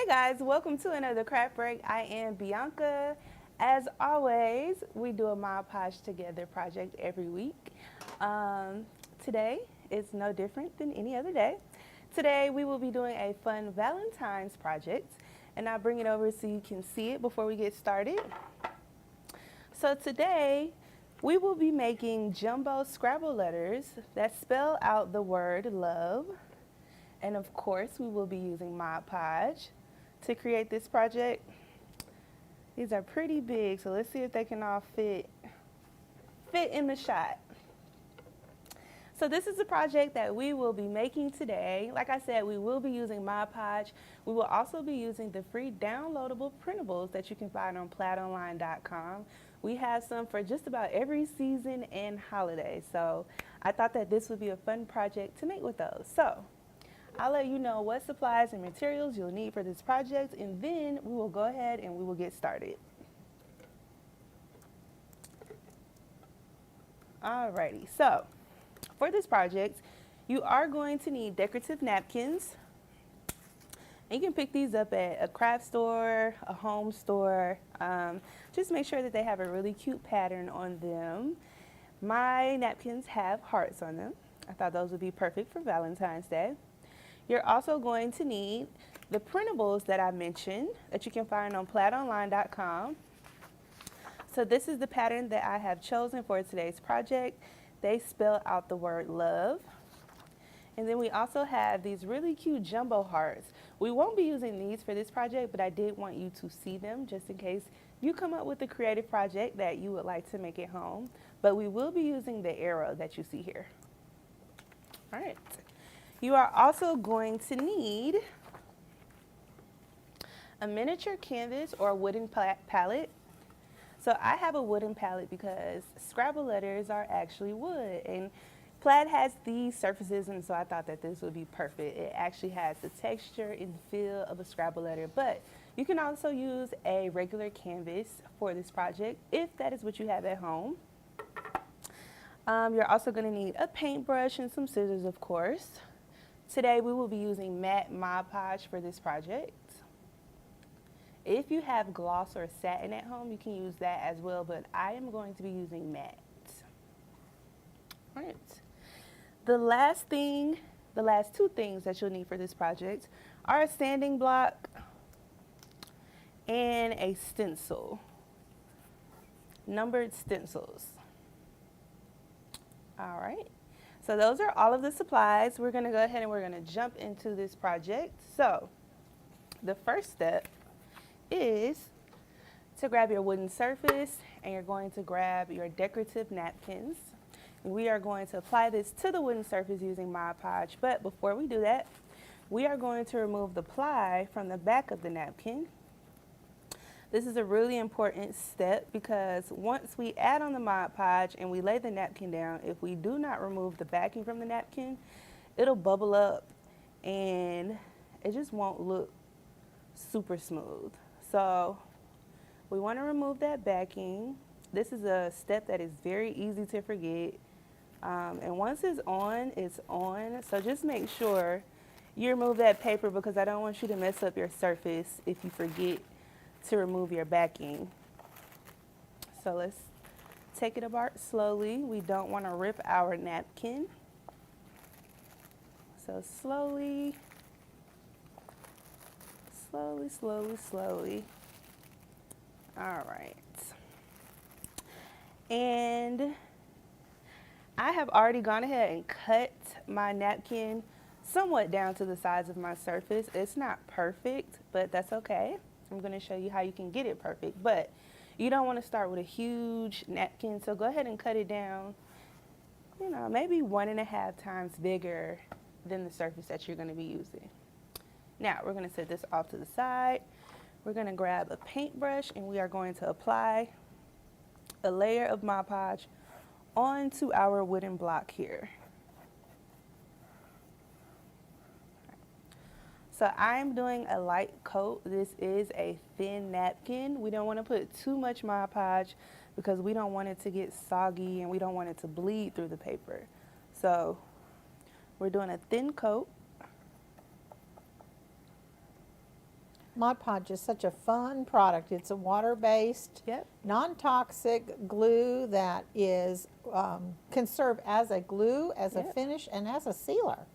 Hey guys, welcome to another craft break. I am Bianca. As always, we do a Mod Podge Together project every week. Today is no different than any other day. Today we will be doing a fun Valentine's project, and I'll bring it over so you can see it before we get started. So today we will be making jumbo Scrabble letters that spell out the word love. And of course, we will be using Mod Podge to create this project. These are pretty big, so let's see if they can all fit in the shot. So this is a project that we will be making today. Like I said, we will be using Mod Podge. We will also be using the free downloadable printables that you can find on plaidonline.com. We have some for just about every season and holiday. So I thought that this would be a fun project to make with those. So I'll let you know what supplies and materials you'll need for this project, and then we will go ahead and we will get started. Alrighty, so for this project, you are going to need decorative napkins. And you can pick these up at a craft store, a home store. Just make sure that they have a really cute pattern on them. My napkins have hearts on them. I thought those would be perfect for Valentine's Day. You're also going to need the printables that I mentioned that you can find on plaidonline.com. So this is the pattern that I have chosen for today's project. They spell out the word love. And then we also have these really cute jumbo hearts. We won't be using these for this project, but I did want you to see them just in case you come up with a creative project that you would like to make at home. But we will be using the arrow that you see here. All right. You are also going to need a miniature canvas or a wooden palette. So I have a wooden palette because Scrabble letters are actually wood, and plaid has these surfaces, and so I thought that this would be perfect. It actually has the texture and feel of a Scrabble letter, but you can also use a regular canvas for this project if that is what you have at home. You're also going to need a paintbrush and some scissors, of course. Today we will be using matte Mod Podge for this project. If you have gloss or satin at home, you can use that as well, but I am going to be using matte. All right. The last two things that you'll need for this project are a sanding block and a stencil, numbered stencils. All right. So those are all of the supplies. We're going to go ahead and we're going to jump into this project. So the first step is to grab your wooden surface, and you're going to grab your decorative napkins. We are going to apply this to the wooden surface using Mod Podge, but before we do that, we are going to remove the ply from the back of the napkin. This is a really important step because once we add on the Mod Podge and we lay the napkin down, if we do not remove the backing from the napkin, it'll bubble up and it just won't look super smooth. So we want to remove that backing. This is a step that is very easy to forget. And once it's on, it's on. So just make sure you remove that paper because I don't want you to mess up your surface if you forget to remove your backing. So let's take it apart slowly. We don't want to rip our napkin. So slowly, slowly, slowly, slowly. All right. And I have already gone ahead and cut my napkin somewhat down to the size of my surface. It's not perfect, but that's okay. I'm going to show you how you can get it perfect, but you don't want to start with a huge napkin, so go ahead and cut it down, maybe 1.5 times bigger than the surface that you're going to be using. Now, we're going to set this off to the side. We're going to grab a paintbrush, and we are going to apply a layer of Mod Podge onto our wooden block here. So I'm doing a light coat. This is a thin napkin. We don't want to put too much Mod Podge because we don't want it to get soggy and we don't want it to bleed through the paper. So we're doing a thin coat. Mod Podge is such a fun product. It's a water-based, Yep. non-toxic glue that is can serve as a glue, as a Yep. finish, and as a sealer.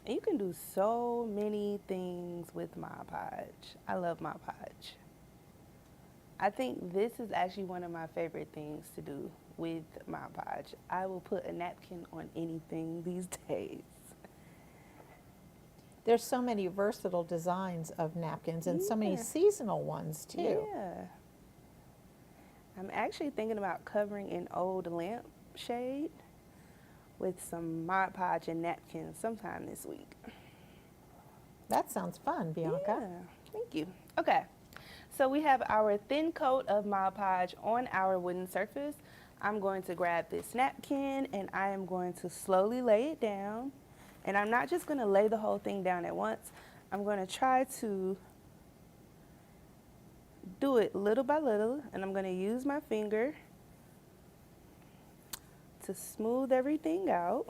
And you can do so many things with Mod Podge. I love Mod Podge. I think this is actually one of my favorite things to do with Mod Podge. I will put a napkin on anything these days. There's so many versatile designs of napkins and so many Yeah. seasonal ones too. Yeah. I'm actually thinking about covering an old lampshade with some Mod Podge and napkins sometime this week. That sounds fun, Bianca. Yeah, thank you. Okay, so we have our thin coat of Mod Podge on our wooden surface. I'm going to grab this napkin and I am going to slowly lay it down. And I'm not just going to lay the whole thing down at once. I'm going to try to do it little by little, and I'm going to use my finger to smooth everything out.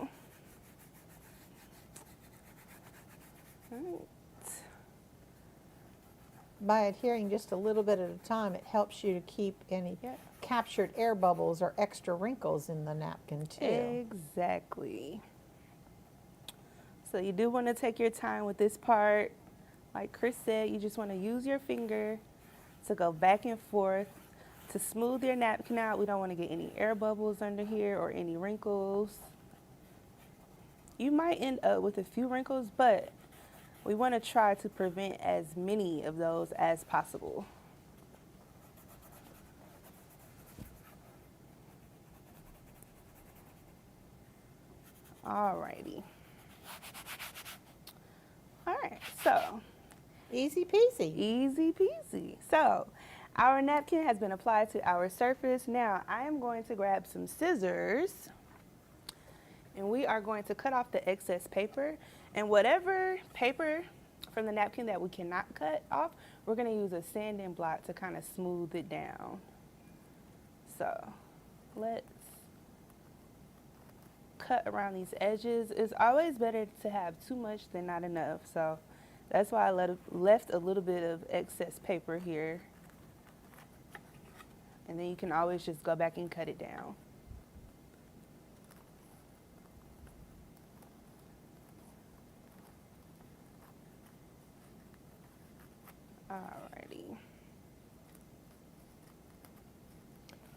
All right. By adhering just a little bit at a time, it helps you to keep any Yep. captured air bubbles or extra wrinkles in the napkin too. Exactly. So you do want to take your time with this part. Like Chris said, you just want to use your finger to go back and forth to smooth your napkin out. We don't want to get any air bubbles under here or any wrinkles. You might end up with a few wrinkles, but we want to try to prevent as many of those as possible. Alrighty. All right, so Easy peasy. easy peasy. So our napkin has been applied to our surface. Now I am going to grab some scissors and we are going to cut off the excess paper. And whatever paper from the napkin that we cannot cut off, we're going to use a sanding block to kind of smooth it down. So let's cut around these edges. It's always better to have too much than not enough. So that's why I left a little bit of excess paper here. And then you can always just go back and cut it down. Alrighty.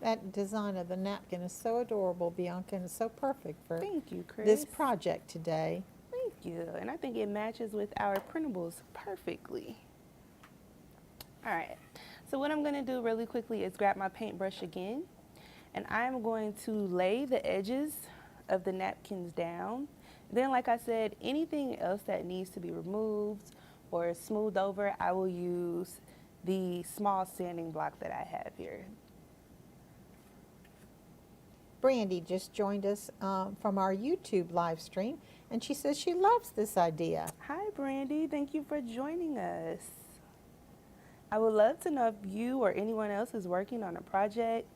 That design of the napkin is so adorable, Bianca, and it's so perfect for Thank you, Chris. this project today. Thank you. And I think it matches with our printables perfectly. All right. So what I'm going to do really quickly is grab my paintbrush again. And I'm going to lay the edges of the napkins down. Then, like I said, anything else that needs to be removed or smoothed over, I will use the small sanding block that I have here. Brandy just joined us from our YouTube live stream, and she says she loves this idea. Hi, Brandy. Thank you for joining us. I would love to know if you or anyone else is working on a project,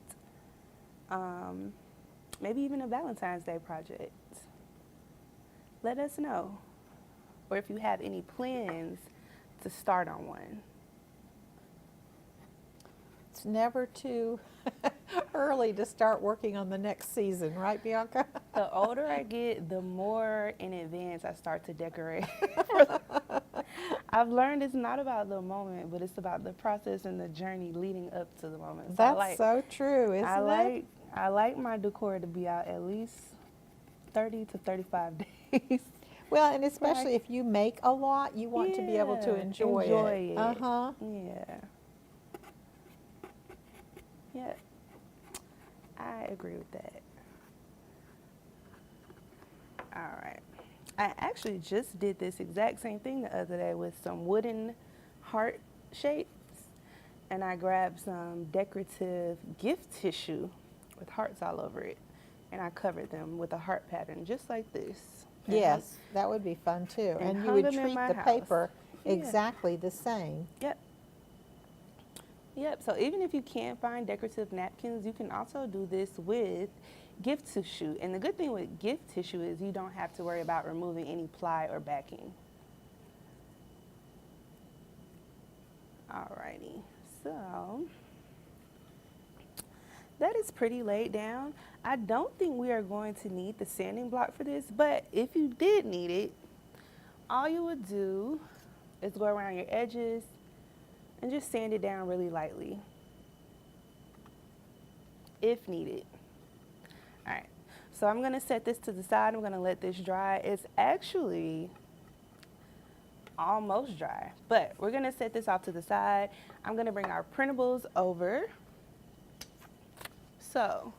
maybe even a Valentine's Day project. Let us know. Or if you have any plans to start on one. It's never too early to start working on the next season, right, Bianca? The older I get, the more in advance I start to decorate. I've learned it's not about the moment, but it's about the process and the journey leading up to the moment. So That's so true, isn't it? I like my decor to be out at least 30 to 35 days. Well, and especially if you make a lot, you want to be able to enjoy it. Uh-huh. Yeah. Yeah. I agree with that. All right. I actually just did this exact same thing the other day with some wooden heart shapes. And I grabbed some decorative gift tissue with hearts all over it. And I covered them with a heart pattern just like this. And Yes, that would be fun too. and And you hung would them in treat my the house. paper Yeah. exactly the same. Yep. Yep. So even if you can't find decorative napkins, you can also do this with gift tissue. And the good thing with gift tissue is you don't have to worry about removing any ply or backing. Alrighty, so that is pretty laid down. I don't think we are going to need the sanding block for this, but if you did need it, all you would do is go around your edges and just sand it down really lightly, if needed. All right, so I'm gonna set this to the side. I'm gonna let this dry. It's actually almost dry, but we're gonna set this off to the side. I'm gonna bring our printables over. So,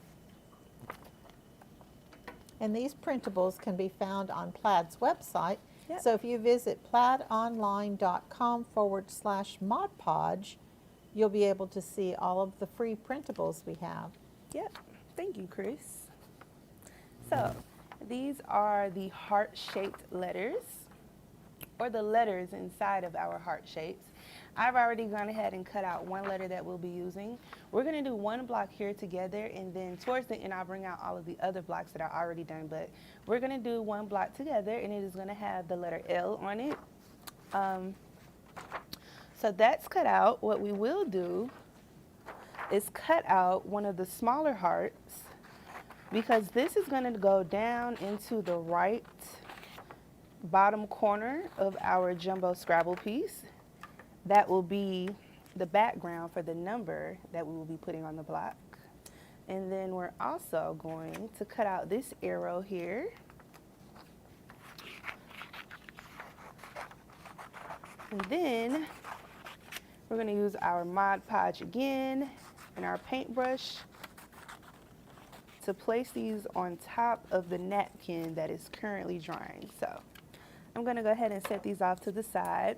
And these printables can be found on Plaid's website. Yep. So if you visit plaidonline.com/Mod Podge, you'll be able to see all of the free printables we have. yep, thank you, Chris. So, these are the heart-shaped letters, or the letters inside of our heart shapes. I've already gone ahead and cut out one letter that we'll be using. We're gonna do one block here together, and then towards the end I'll bring out all of the other blocks that are already done, but we're gonna do one block together, and it is gonna have the letter L on it. So that's cut out. What we will do is cut out one of the smaller hearts, because this is gonna go down into the right bottom corner of our jumbo Scrabble piece. That will be the background for the number that we will be putting on the block. And then we're also going to cut out this arrow here. And then we're going to use our Mod Podge again and our paintbrush to place these on top of the napkin that is currently drying. So I'm going to go ahead and set these off to the side.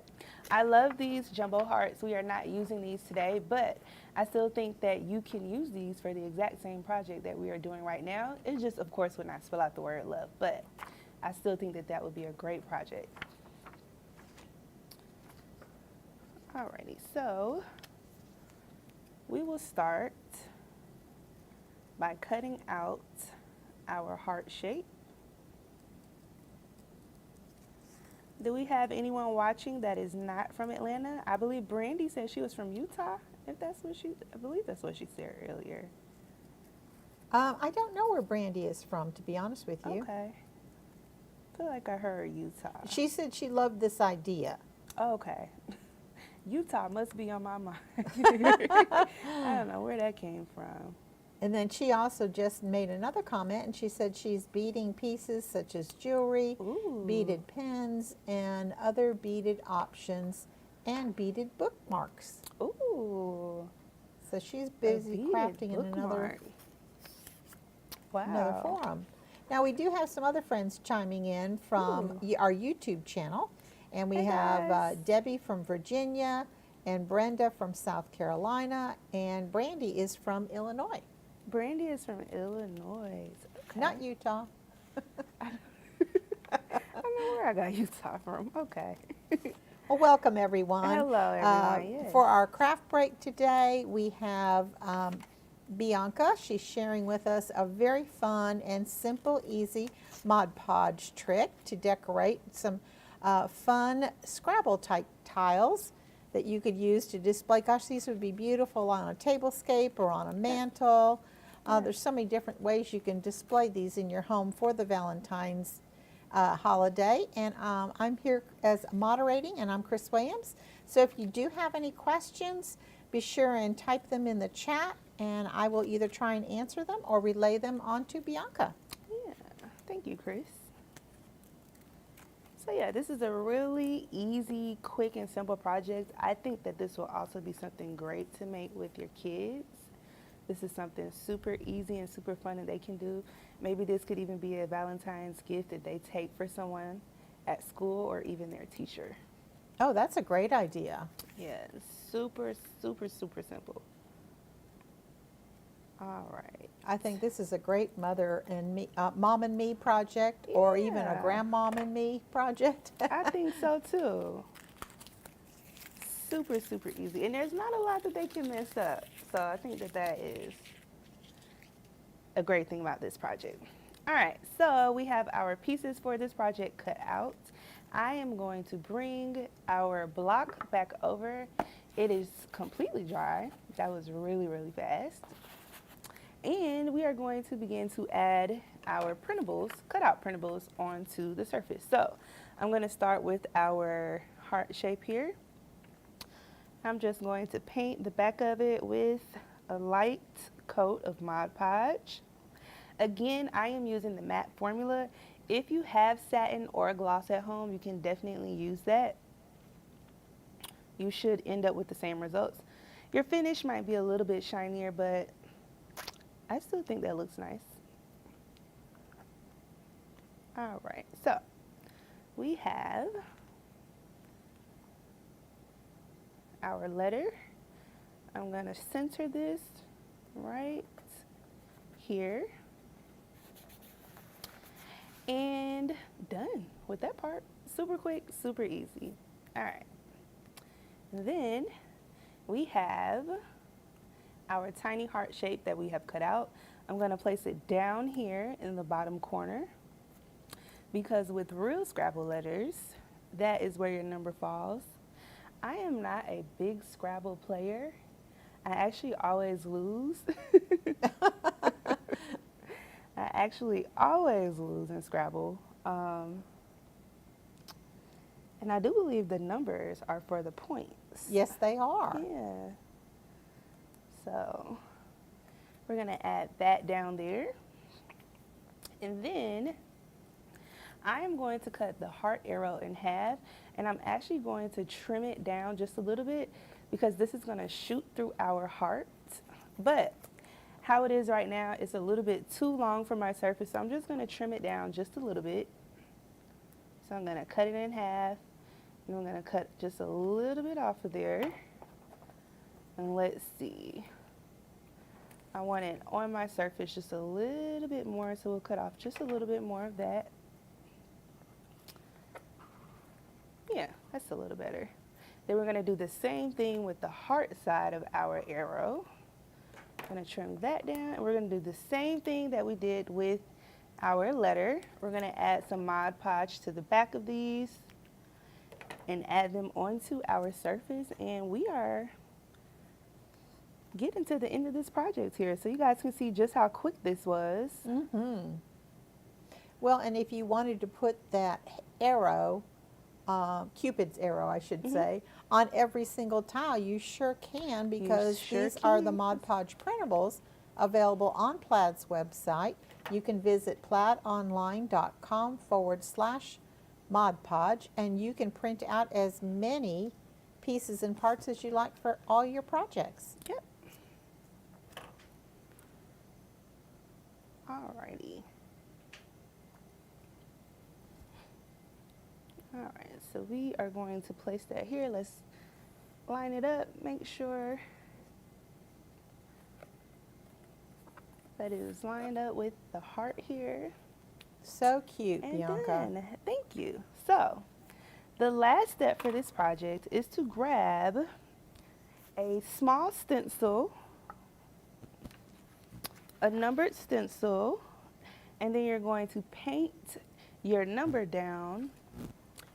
I love these jumbo hearts. We are not using these today, but I still think that you can use these for the exact same project that we are doing right now. It just, of course, would not spell out the word love, but I still think that that would be a great project. Alrighty, so we will start by cutting out our heart shape. Do we have anyone watching that is not from Atlanta? I believe Brandy said she was from Utah. If that's what I believe that's what she said earlier. I don't know where Brandy is from, to be honest with you. Okay. I feel like I heard Utah. She said she loved this idea. Okay. Utah must be on my mind. I don't know where that came from. And then she also just made another comment, and she said she's beading pieces such as jewelry, Ooh. beaded pens, and other beaded options, and beaded bookmarks. Ooh. So she's busy beaded crafting in another Wow. forum. Now we do have some other friends chiming in from our YouTube channel, and we Hey, have guys. Debbie from Virginia, and Brenda from South Carolina, and Brandy is from Illinois. Brandy is from Illinois. Okay. Not Utah. I don't know where I got Utah from. Okay. Well, welcome everyone. Hello, everyone. Yes. For our craft break today, we have Bianca. She's sharing with us a very fun and simple, easy Mod Podge trick to decorate some fun Scrabble type tiles that you could use to display. Gosh, these would be beautiful on a tablescape or on a mantle. There's so many different ways you can display these in your home for the Valentine's holiday. And I'm here as moderating, and I'm Chris Williams. So if you do have any questions, be sure and type them in the chat, and I will either try and answer them or relay them on to Bianca. Yeah. Thank you, Chris. So yeah, this is a really easy, quick, and simple project. I think that this will also be something great to make with your kids. This is something super easy and super fun that they can do. Maybe this could even be a Valentine's gift that they take for someone at school or even their teacher. Oh, that's a great idea. Yeah, super, super, super simple. All right. I think this is a great mother and me, mom and me project, or even a Yeah. grandmom and me project. I think so too. Super, super easy. And there's not a lot that they can mess up. So I think that that is a great thing about this project. All right, so we have our pieces for this project cut out. I am going to bring our block back over. It is completely dry. That was really, really fast. And we are going to begin to add our printables, cutout printables, onto the surface. So I'm going to start with our heart shape here. I'm just going to paint the back of it with a light coat of Mod Podge. Again, I am using the matte formula. If you have satin or gloss at home, you can definitely use that. You should end up with the same results. Your finish might be a little bit shinier, but I still think that looks nice. All right, so we have our letter. I'm gonna center this right here. And done with that part. Super quick, super easy. All right. Then we have our tiny heart shape that we have cut out. I'm going to place it down here in the bottom corner because with real Scrabble letters, that is where your number falls. I am not a big Scrabble player. I actually always lose. I actually always lose in Scrabble. And I do believe the numbers are for the points. Yes, they are. Yeah. So we're going to add that down there. And then I am going to cut the heart arrow in half. And I'm actually going to trim it down just a little bit because this is going to shoot through our heart. But how it is right now, it's a little bit too long for my surface. So I'm just going to trim it down just a little bit. So I'm going to cut it in half. And I'm going to cut just a little bit off of there. And let's see. I want it on my surface just a little bit more, so we'll cut off just a little bit more of that. Yeah, that's a little better. Then we're going to do the same thing with the heart side of our arrow. I'm going to trim that down, and we're going to do the same thing that we did with our letter. We're going to add some Mod Podge to the back of these and add them onto our surface, and we are getting to the end of this project here, so you guys can see just how quick this was. Mm-hmm. Well, and if you wanted to put that arrow, Cupid's arrow, I should say, on every single tile, you sure can, because these are the Mod Podge printables available on Plaid's website. You can visit plaidonline.com/Mod Podge, and you can print out as many pieces and parts as you like for all your projects. Yep. Alrighty. Alright, so we are going to place that here. Let's line it up, make sure that it is lined up with the heart here. So cute, And Bianca. done. Thank you. So, the last step for this project is to grab a small stencil, a numbered stencil, and then you're going to paint your number down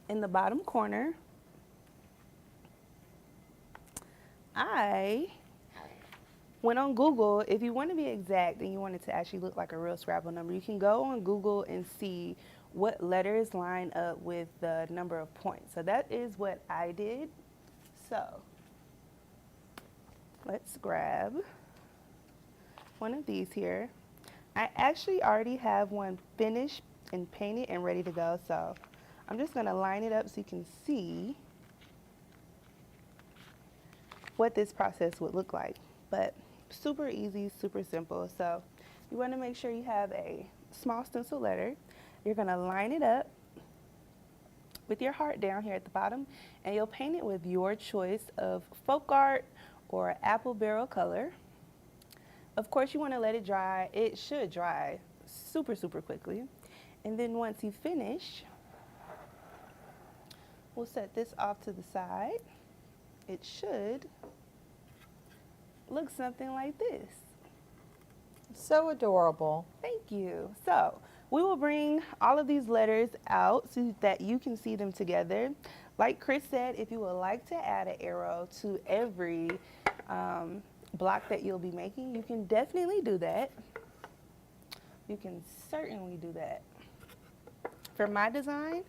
in the bottom corner. I went on Google. If you want to be exact and you want it to actually look like a real Scrabble number, you can go on Google and see what letters line up with the number of points. So that is what I did. So let's grab one of these here. I actually already have one finished and painted and ready to go, so I'm just going to line it up so you can see what this process would look like. But super easy, super simple. So you want to make sure you have a small stencil letter. You're going to line it up with your heart down here at the bottom, and you'll paint it with your choice of folk art or apple barrel color. Of course, you want to let it dry. It should dry super, super quickly. And then once you finish, we'll set this off to the side. It should look something like this. So adorable. Thank you. So we will bring all of these letters out so that you can see them together. Like Chris said, if you would like to add an arrow to every block that you'll be making, you can definitely do that. You can certainly do that. For my design,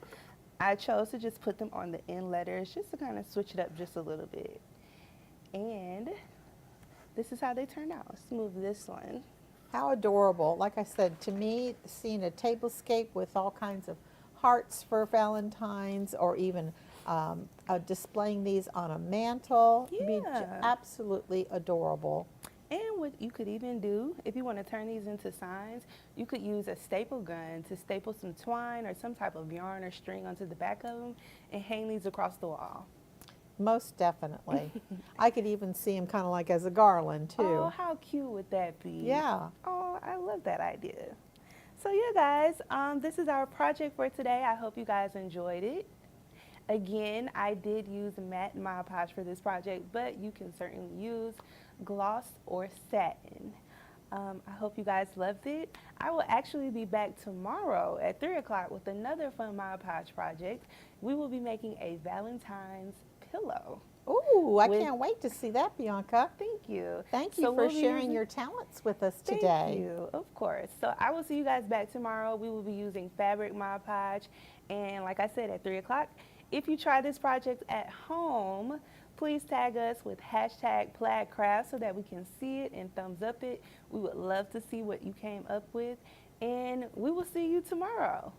I chose to just put them on the end letters just to kind of switch it up just a little bit. And this is how they turned out. Let's move this one. How adorable. Like I said, to me, seeing a tablescape with all kinds of hearts for Valentine's, or even displaying these on a mantle, be Yeah. absolutely adorable. And what you could even do, if you want to turn these into signs, you could use a staple gun to staple some twine or some type of yarn or string onto the back of them and hang these across the wall. Most definitely. I could even see them kind of like as a garland too. Oh, how cute would that be? Yeah. Oh, I love that idea. So yeah, guys, this is our project for today. I hope you guys enjoyed it. Again, I did use matte Mod Podge for this project, but you can certainly use gloss or satin. I hope you guys loved it. I will actually be back tomorrow at 3 o'clock with another fun Mod Podge project. We will be making a Valentine's pillow. Ooh, I With- can't wait to see that, Bianca. Thank you. Thank you So for we'll be sharing using- your talents with us Thank today. you, of course. So I will see you guys back tomorrow. We will be using fabric Mod Podge, and like I said, at 3 o'clock. If you try this project at home, please tag us with #PlaidCraft so that we can see it and thumbs up it. We would love to see what you came up with, and we will see you tomorrow.